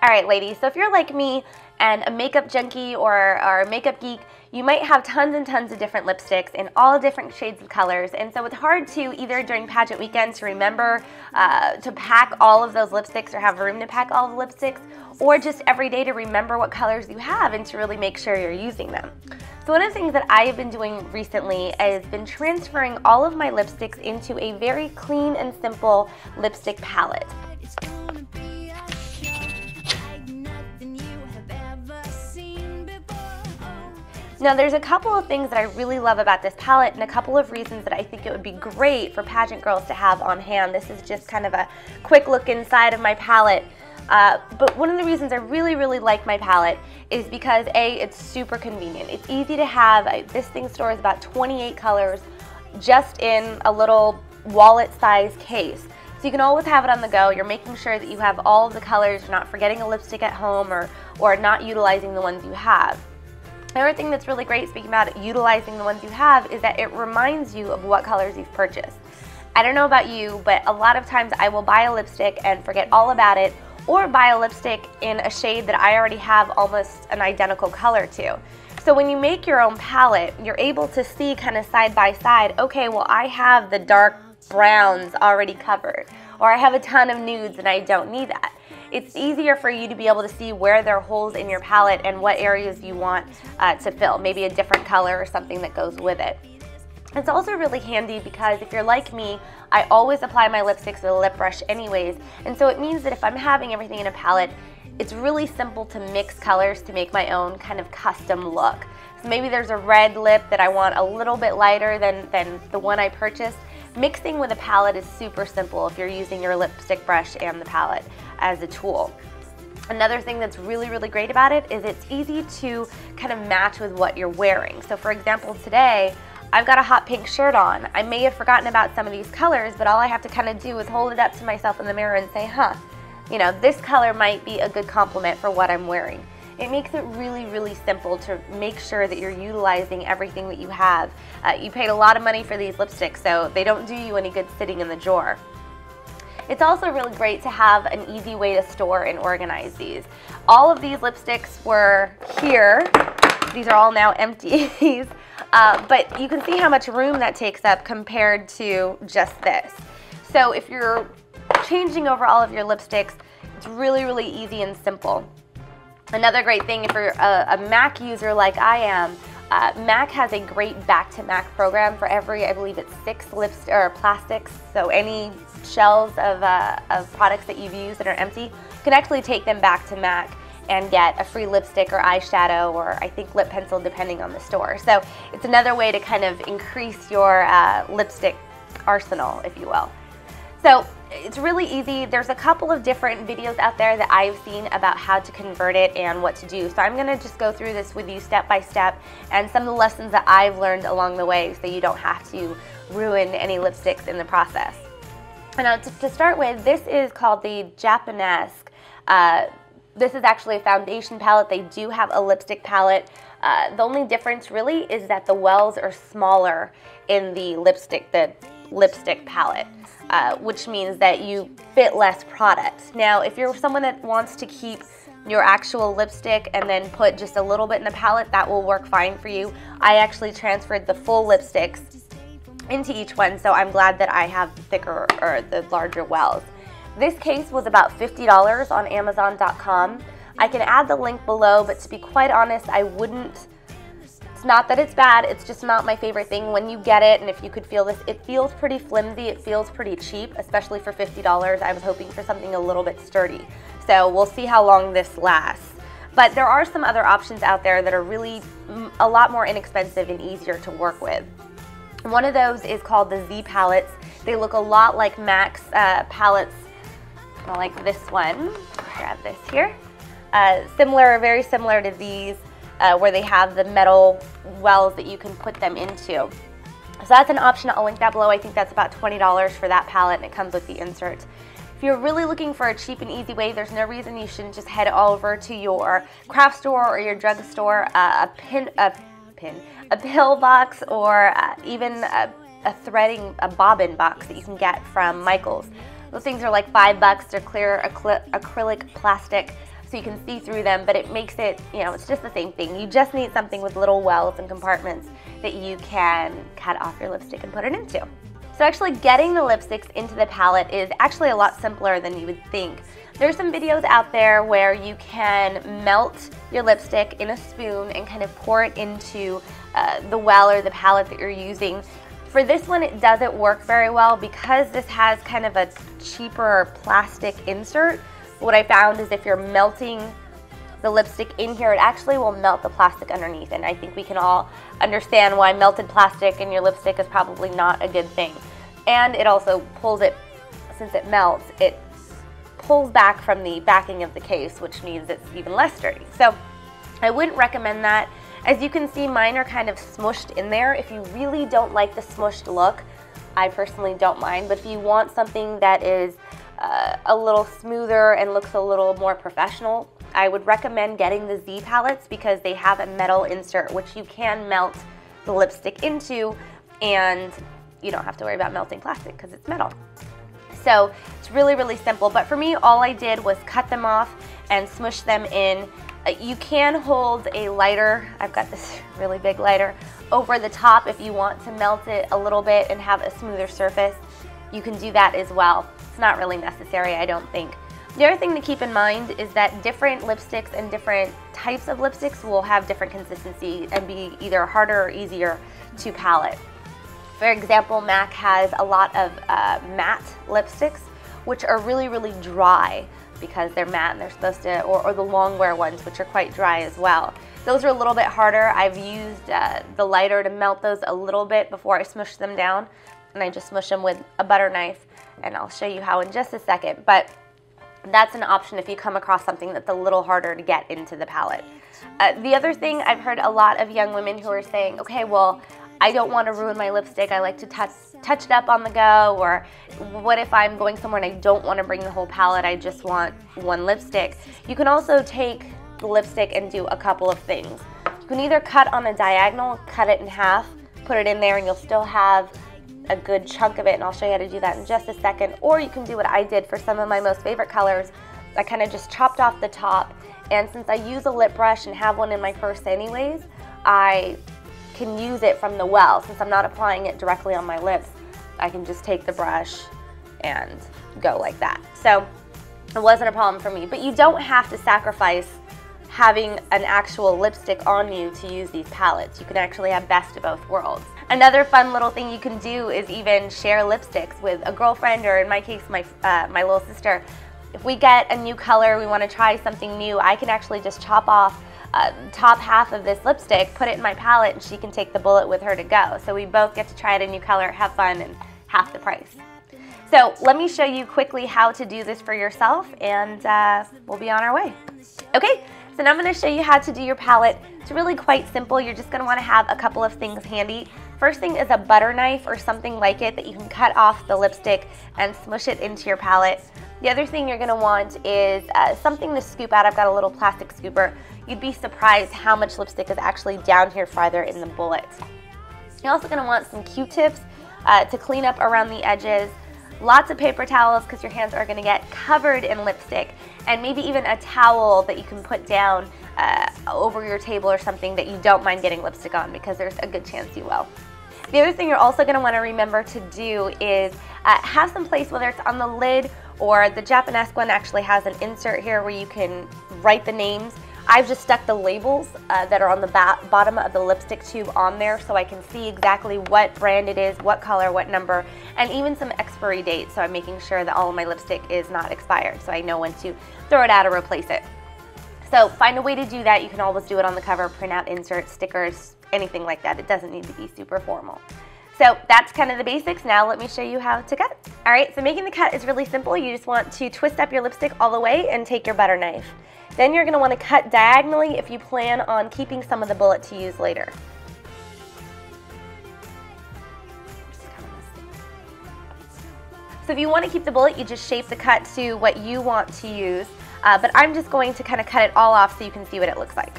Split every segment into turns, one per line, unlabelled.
All right, ladies, so if you're like me and a makeup junkie or a makeup geek, you might have tons and tons of different lipsticks in all different shades of colors, and so it's hard to either during pageant weekend to remember to pack all of those lipsticks or have room to pack all the lipsticks, or just every day to remember what colors you have and to really make sure you're using them. So one of the things that I have been doing recently has been transferring all of my lipsticks into a very clean and simple lipstick palette. Now there's a couple of things that I really love about this palette and a couple of reasons that I think it would be great for pageant girls to have on hand. This is just kind of a quick look inside of my palette. But one of the reasons I really like my palette is because A, it's super convenient. It's easy to have. This thing stores about 28 colors just in a little wallet-sized case. So you can always have it on the go. You're making sure that you have all of the colors. You're not forgetting a lipstick at home or not utilizing the ones you have. The other thing that's really great, speaking about utilizing the ones you have, is that it reminds you of what colors you've purchased. I don't know about you, but a lot of times I will buy a lipstick and forget all about it, or buy a lipstick in a shade that I already have almost an identical color to. So when you make your own palette, you're able to see kind of side by side, okay, well I have the dark browns already covered, or I have a ton of nudes and I don't need that. It's easier for you to be able to see where there are holes in your palette and what areas you want to fill, maybe a different color or something that goes with it. It's also really handy because if you're like me, I always apply my lipsticks with a lip brush anyways, and so it means that if I'm having everything in a palette, it's really simple to mix colors to make my own kind of custom look. So maybe there's a red lip that I want a little bit lighter than the one I purchased. Mixing with a palette is super simple if you're using your lipstick brush and the palette as a tool. Another thing that's really great about it is it's easy to kind of match with what you're wearing. So for example, today I've got a hot pink shirt on. I may have forgotten about some of these colors, but all I have to kind of do is hold it up to myself in the mirror and say, you know, this color might be a good complement for what I'm wearing. It makes it really simple to make sure that you're utilizing everything that you have. You paid a lot of money for these lipsticks, so they don't do you any good sitting in the drawer. It's also really great to have an easy way to store and organize these. All of these lipsticks were here. These are all now empty. But you can see how much room that takes up compared to just this. So if you're changing over all of your lipsticks, it's really easy and simple. Another great thing if you're a MAC user like I am, MAC has a great back to MAC program for every, I believe it's 6 plastics, so any shells of products that you've used that are empty, you can actually take them back to MAC and get a free lipstick or eyeshadow or I think lip pencil depending on the store. So it's another way to kind of increase your lipstick arsenal, if you will. So it's really easy. There's a couple of different videos out there that I've seen about how to convert it and what to do. So I'm gonna just go through this with you step by step and some of the lessons that I've learned along the way so you don't have to ruin any lipsticks in the process. And to start with, this is called the Japanesque. This is actually a foundation palette. They do have a lipstick palette. The only difference really is that the wells are smaller in the lipstick palette. Which means that you fit less product. Now, if you're someone that wants to keep your actual lipstick and then put just a little bit in the palette, that will work fine for you. I actually transferred the full lipsticks into each one, so I'm glad that I have the thicker or the larger wells. This case was about $50 on Amazon.com. I can add the link below, but to be quite honest, I wouldn't. It's not that it's bad, it's just not my favorite thing. When you get it, and if you could feel this, it feels pretty flimsy, it feels pretty cheap, especially for $50. I was hoping for something a little bit sturdy. So we'll see how long this lasts. But there are some other options out there that are really a lot more inexpensive and easier to work with. One of those is called the Z palettes. They look a lot like MAC's palettes, like this one. Grab this here. Very similar to these. Where they have the metal wells that you can put them into. So that's an option. I'll link that below. I think that's about $20 for that palette, and it comes with the insert. If you're really looking for a cheap and easy way, there's no reason you shouldn't just head over to your craft store or your drugstore, a pill box, or even a bobbin box that you can get from Michael's. Those things are like $5. They're clear acrylic plastic. so you can see through them, but it makes it, you know, it's just the same thing. You just need something with little wells and compartments that you can cut off your lipstick and put it into. So actually getting the lipsticks into the palette is actually a lot simpler than you would think. There's some videos out there where you can melt your lipstick in a spoon and kind of pour it into the well or the palette that you're using. For this one, it doesn't work very well because this has kind of a cheaper plastic insert. What I found is if you're melting the lipstick in here, it actually will melt the plastic underneath, and I think we can all understand why melted plastic in your lipstick is probably not a good thing. And it also pulls it, since it melts, it pulls back from the backing of the case, which means it's even less sturdy. So I wouldn't recommend that. As you can see, mine are kind of smushed in there. If you really don't like the smushed look, I personally don't mind, but if you want something that is a little smoother and looks a little more professional, I would recommend getting the Z palettes because they have a metal insert which you can melt the lipstick into, and you don't have to worry about melting plastic because it's metal. So it's really, really simple, but for me, all I did was cut them off and smush them in. You can hold a lighter, I've got this really big lighter, over the top if you want to melt it a little bit and have a smoother surface. You can do that as well. It's not really necessary, I don't think. The other thing to keep in mind is that different lipsticks and different types of lipsticks will have different consistency and be either harder or easier to palette. For example, MAC has a lot of matte lipsticks, which are really, really dry because they're matte and they're supposed to, or the long wear ones, which are quite dry as well. Those are a little bit harder. I've used the lighter to melt those a little bit before I smush them down, and I just smush them with a butter knife, and I'll show you how in just a second. But that's an option if you come across something that's a little harder to get into the palette. The other thing, I've heard a lot of young women who are saying, okay, well, I don't want to ruin my lipstick, I like to touch it up on the go, or what if I'm going somewhere and I don't want to bring the whole palette, I just want one lipstick. You can also take the lipstick and do a couple of things. You can either cut on a diagonal, cut it in half, put it in there, and you'll still have a good chunk of it, and I'll show you how to do that in just a second. Or you can do what I did for some of my most favorite colors. I kind of just chopped off the top, and since I use a lip brush and have one in my purse anyways, I can use it from the well. Since I'm not applying it directly on my lips, I can just take the brush and go like that. So it wasn't a problem for me, but you don't have to sacrifice having an actual lipstick on you to use these palettes. You can actually have best of both worlds. Another fun little thing you can do is even share lipsticks with a girlfriend, or in my case, my little sister. If we get a new color, we want to try something new, I can actually just chop off top half of this lipstick, put it in my palette, and she can take the bullet with her to go. So we both get to try out a new color, have fun, and half the price. So let me show you quickly how to do this for yourself, and we'll be on our way. Okay, so now I'm going to show you how to do your palette. It's really quite simple. You're just going to want to have a couple of things handy. First thing is a butter knife or something like it that you can cut off the lipstick and smush it into your palette. The other thing you're going to want is something to scoop out. I've got a little plastic scooper. You'd be surprised how much lipstick is actually down here farther in the bullet. You're also going to want some Q-tips to clean up around the edges. Lots of paper towels because your hands are going to get covered in lipstick, and maybe even a towel that you can put down over your table or something that you don't mind getting lipstick on, because there's a good chance you will. The other thing you're also going to want to remember to do is have some place, whether it's on the lid or the Japanese one actually has an insert here where you can write the names. I've just stuck the labels that are on the bottom of the lipstick tube on there so I can see exactly what brand it is, what color, what number, and even some expiry dates, so I'm making sure that all of my lipstick is not expired, so I know when to throw it out or replace it. So find a way to do that. You can always do it on the cover, print out inserts, stickers, anything like that. It doesn't need to be super formal. So that's kind of the basics. Now let me show you how to cut. All right, so making the cut is really simple. You just want to twist up your lipstick all the way and take your butter knife. Then you're going to want to cut diagonally if you plan on keeping some of the bullet to use later. So if you want to keep the bullet, you just shape the cut to what you want to use. But I'm just going to kind of cut it all off so you can see what it looks like.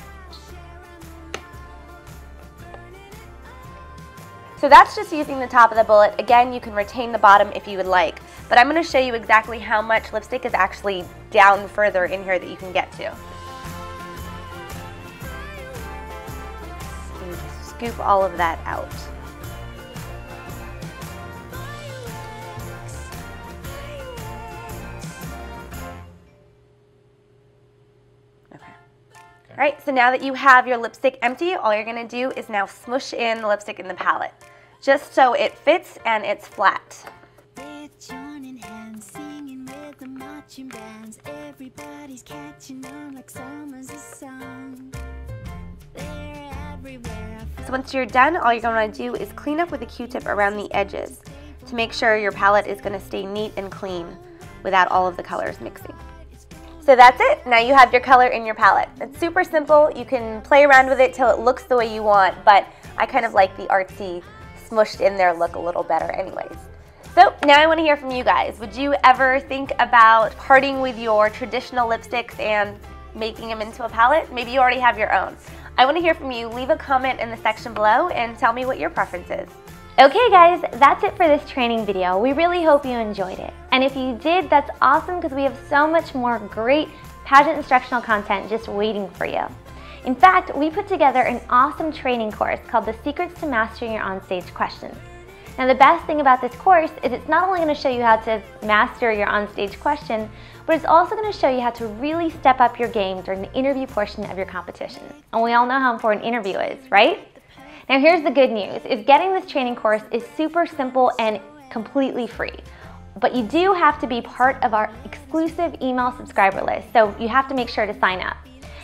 So that's just using the top of the bullet. Again, you can retain the bottom if you would like, but I'm going to show you exactly how much lipstick is actually down further in here that you can get to. And just scoop all of that out. All right, so now that you have your lipstick empty, all you're gonna do is now smush in the lipstick in the palette, just so it fits and it's flat. So once you're done, all you're gonna do is clean up with a Q-tip around the edges to make sure your palette is gonna stay neat and clean without all of the colors mixing. So that's it. Now you have your color in your palette. It's super simple. You can play around with it till it looks the way you want, but I kind of like the artsy, smushed in there look a little better anyways. So now I want to hear from you guys. Would you ever think about parting with your traditional lipsticks and making them into a palette? Maybe you already have your own. I want to hear from you. Leave a comment in the section below and tell me what your preference is.
Okay guys, that's it for this training video. We really hope you enjoyed it. And if you did, that's awesome because we have so much more great pageant instructional content just waiting for you. In fact, we put together an awesome training course called The Secrets to Mastering Your Onstage Questions. Now the best thing about this course is it's not only going to show you how to master your onstage question, but it's also going to show you how to really step up your game during the interview portion of your competition. And we all know how important interview is, right? Now here's the good news, is getting this training course is super simple and completely free. But you do have to be part of our exclusive email subscriber list, so you have to make sure to sign up.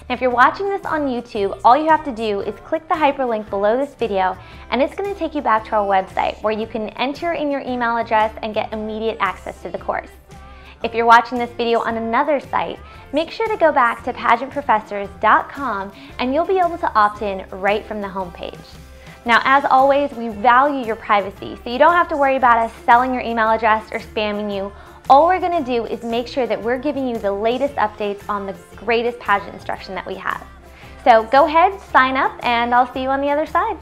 Now if you're watching this on YouTube, all you have to do is click the hyperlink below this video and it's going to take you back to our website where you can enter in your email address and get immediate access to the course. If you're watching this video on another site, make sure to go back to pageantprofessors.com and you'll be able to opt in right from the homepage. Now, as always, we value your privacy, so you don't have to worry about us selling your email address or spamming you. All we're going to do is make sure that we're giving you the latest updates on the greatest pageant instruction that we have. So go ahead, sign up, and I'll see you on the other side.